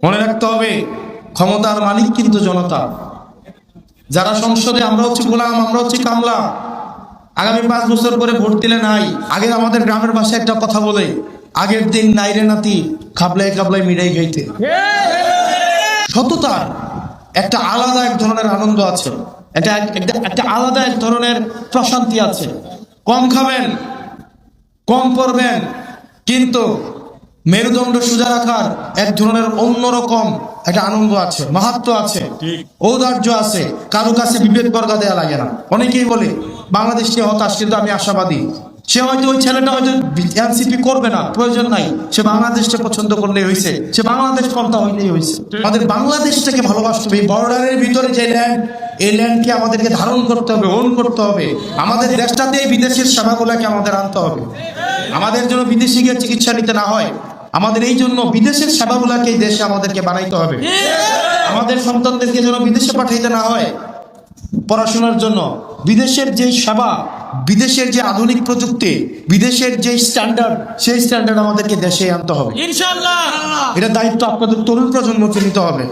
মনে রাখতে হবে ক্ষমতার মালিক কিন্তু জনতা। যারা সংসদে আমরা হচ্ছে গোলাম, আমরা হচ্ছে কামলা। আগামী 5 বছর পরে ভোট দিলে নাই। আগে আমাদের গ্রামের ভাষায় একটা কথা বলে, আগের দিন নাইরে নাতি খাবলায় খাবলায় মিঠাই খাইতে। সততার একটা আলাদা এক ধরনের আনন্দ আছে, একটা আলাদা এক ধরনের প্রশান্তি আছে। কম খাবেন, কম পড়বেন, কিন্তু মেরুদণ্ড সোজা রাখার এক ধরনের অন্যরকম একটা আনন্দ আছে, মাহাত্ম্য আছে, ঔদার্য আছে। কারো কাছে বিবেক বর্গা দেওয়া লাগে না। অনেকেই বলে বাংলাদেশ নিয়ে হতাশ, কিন্তু আমি আশাবাদী। সে হয়তো ওই ছেলেটা হয়তো এনসিপি করবে না, প্রয়োজন নাই। সে বাংলাদেশকে পছন্দ করলেই হয়েছে, সে বাংলাদেশ পন্থা হইলেই হয়েছে। আমাদের বাংলাদেশটাকে ভালোবাসতে হবে। এই বর্ডারের ভিতরে যে ল্যান্ড, এই ল্যান্ডকে আমাদেরকে ধারণ করতে হবে, ওন করতে হবে। আমাদের দেশটাতে বিদেশের সেবাগুলোকে আমাদের আনতে হবে। আমাদের জন্য বিদেশি গিয়ে চিকিৎসা নিতে না হয়, আমাদের এই জন্য বিদেশের সেবাগুলোকে এই দেশে আমাদেরকে বানাইতে হবে। আমাদের সন্তানদেরকে যেন বিদেশে পাঠাইতে না হয় পড়াশোনার জন্য। বিদেশের যে সেবা, বিদেশের যে আধুনিক প্রযুক্তি, বিদেশের যে স্ট্যান্ডার্ড, সেই স্ট্যান্ডার্ড আমাদেরকে দেশে আনতে হবে ইনশাআল্লাহ। এটা দায়িত্ব আপনাদের তরুণ প্রজন্মকে নিতে হবে।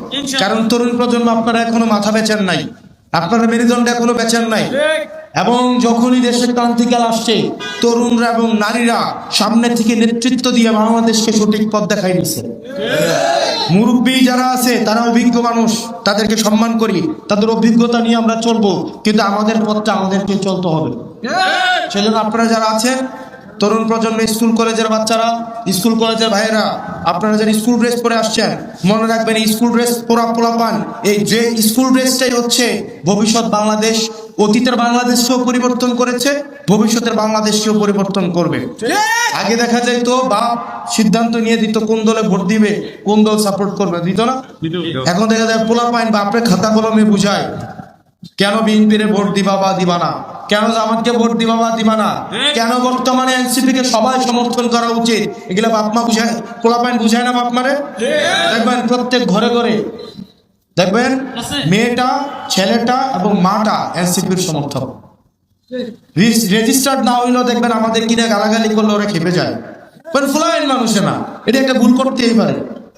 কারণ তরুণ প্রজন্ম আপনারা এখনো মাথা বেচেন নাই, আপনারা মেরুদণ্ড এখনো বেচেন নাই। এবং যখনই দেশের ক্রান্তিকাল আসছে, তরুণরা এবং নারীরা সামনে থেকে নেতৃত্ব দিয়ে বাংলাদেশকে সঠিক পথ দেখাই দিচ্ছে। মুরব্বী যারা আছে তারা অভিজ্ঞ মানুষ, তাদেরকে সম্মান করি, তাদের অভিজ্ঞতা নিয়ে আমরা চলবো, কিন্তু আমাদের পথটা আমাদেরকে চলতে হবে। সেজন্য আপনারা যারা আছেন, তরুণ প্রজন্ম, স্কুল কলেজের বাচ্চারা, স্কুল কলেজের ভাইয়েরা, আপনারা যারা স্কুল ড্রেস পরে আসছেন, মনে রাখবেন স্কুল ড্রেস পোলাপান, এই যে স্কুল ড্রেসটাই হচ্ছে ভবিষ্যৎ বাংলাদেশ। অতীতের বাংলাদেশকেও পরিবর্তন করেছে, ভবিষ্যতের বাংলাদেশকেও পরিবর্তন করবে। আগে দেখা যায় তো বাপ সিদ্ধান্ত নিয়ে দিত কোন দলে ভোট দিবে, কোন দল সাপোর্ট করবে, দিত না? এখন দেখা যায় পোলাপান বাপরে খাতা কলমে বুঝায় কেন বিএনপির ভোট দিবা বা দিবা না, কেন জামাতকে ভোট দিবা বা দিবা না, কেন বর্তমানে এনসিপি কে সবাই সমর্থন করা উচিত। এগুলা বাপমা বুঝায়, পোলাপান বুঝায় না বাপমারে? দেখবেন প্রত্যেক ঘরে ঘরে দেখবেন মেয়েটা, ছেলেটা এবং মাটা এনসিপির সমর্থক। রেজিস্টার্ড না হইলেও দেখবেন আমাদের কিনা গালাগালি করলে ওরা খেপে যায়। ফুলাইন মানুষে না, এটা একটা ভুল করতেই পারে।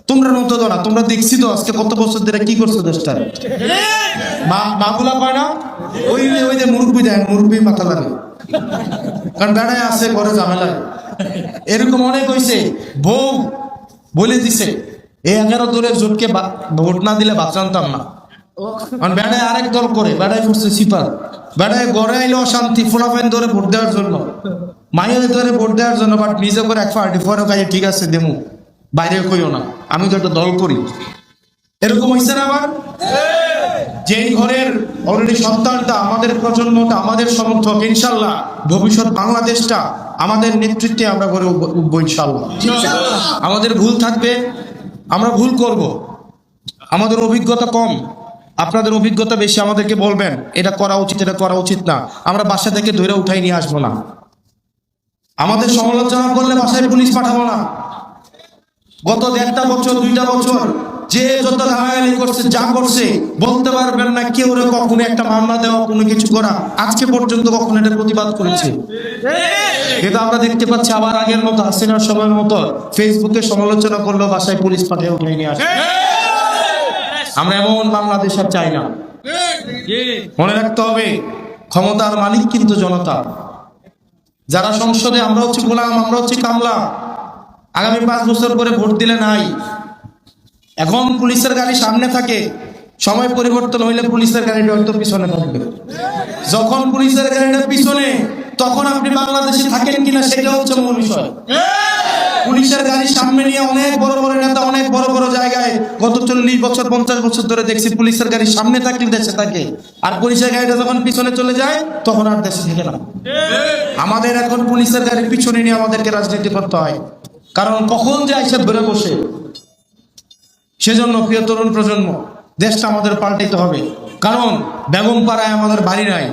তোমরা মতো না, তোমরা দেখছি তো আজকে কত বছর ধরে কি করছো দেশটা। মাগুলা পায় না, ওই যে মুরব্বী দেন, মুরব্বী মাথা লাগে, কারণ বেড়ায় আছে ঘরে ঝামেলায়। এরকম অনেক হয়েছে, বউ বলে দিছে এই 11 দলের জোটকে ভোট না দিলে বাদ জানতাম না। বেড়ায় আরেক দল করে, বেড়ায় পড়ছে সিপার, বেড়ায় গড়ে আইলো অশান্তি, ফোলাফাইন ধরে ভোট দেওয়ার জন্য, মাইয়া ধরে ভোট দেওয়ার জন্য। বাট নিজে করে এক পার্টি ফরে কাজে ঠিক আছে দেমু, বাইরে কইও না, আমি তো একটা দল করি। এরকম হয়েছে না আবার? যেই ঘরের অলরেডি সন্তানটা, আমাদের প্রজন্মটা, আমাদের সমর্থক, ইনশাল্লাহ ভবিষ্যৎ বাংলাদেশটা আমাদের নেতৃত্বে আমরা গড়ে উঠবো ইনশাল্লাহ। আমাদের ভুল থাকবে, আমরা ভুল করব, আমাদের অভিজ্ঞতা কম, আপনাদের অভিজ্ঞতা বেশি, আমাদেরকে বলবেন এটা করা উচিত, এটা করা উচিত না। আমরা বাসা থেকে ধরে উঠাই নিয়ে আসবো না। আমাদের সমালোচনা করলে বাসায় পুলিশ পাঠাবো না। গত 1.5 বছর 2টা বছর যে যত গালাগালি করছে, যা করছে, বলতে পারবেন না কেউ কখনো একটা মামলা দেওয়া, কোনো কিছু করা আজকে পর্যন্ত কখনো এটার প্রতিবাদ করেছে। কিন্তু আমরা দেখতে পাচ্ছি আবার আগের মতো, হাসিনার সময়ের মতো ফেসবুকে সমালোচনা করলেও বাসায় পুলিশ পাঠিয়ে উঠে নিয়ে আসে। আমরা এমন বাংলাদেশ আর চাই না। মনে রাখতে হবে ক্ষমতার মালিক কিন্তু জনতা। যারা সংসদে আমরা হচ্ছে গোলাম, আমরা হচ্ছে কামলা। আগামী 5 বছর পরে ভোট দিলে নাই। এখন পুলিশের গাড়ি সামনে থাকে, সময় পরিবর্তন হইলে পুলিশের গাড়িটা হয়তো পিছনে থাকবে। যখন পুলিশের গাড়িটা পিছনে, তখন আপনি বাংলাদেশে থাকেন কিনা সেটা হচ্ছে মূল বিষয়। পুলিশের গাড়ি সামনে নিয়ে অনেক বড় বড় নেতা অনেক বড় বড় জায়গায় গত 40 বছর 50 বছর ধরে দেখছি পুলিশের গাড়ি সামনে থাকলে দেশে থাকে, আর পুলিশের গাড়িটা যখন পিছনে চলে যায় তখন আর দেশে থাকে না। আমাদের এখন পুলিশের গাড়ির পিছনে নিয়ে আমাদেরকে রাজনীতি করতে হয়, কারণ কখন যে আইসা ধরে বসে। সেজন্য প্রিয় তরুণ প্রজন্ম, দেশটা আমাদের পাল্টাইতে হবে। কারণ বেগম পাড়ায় আমাদের বাড়ি নাই,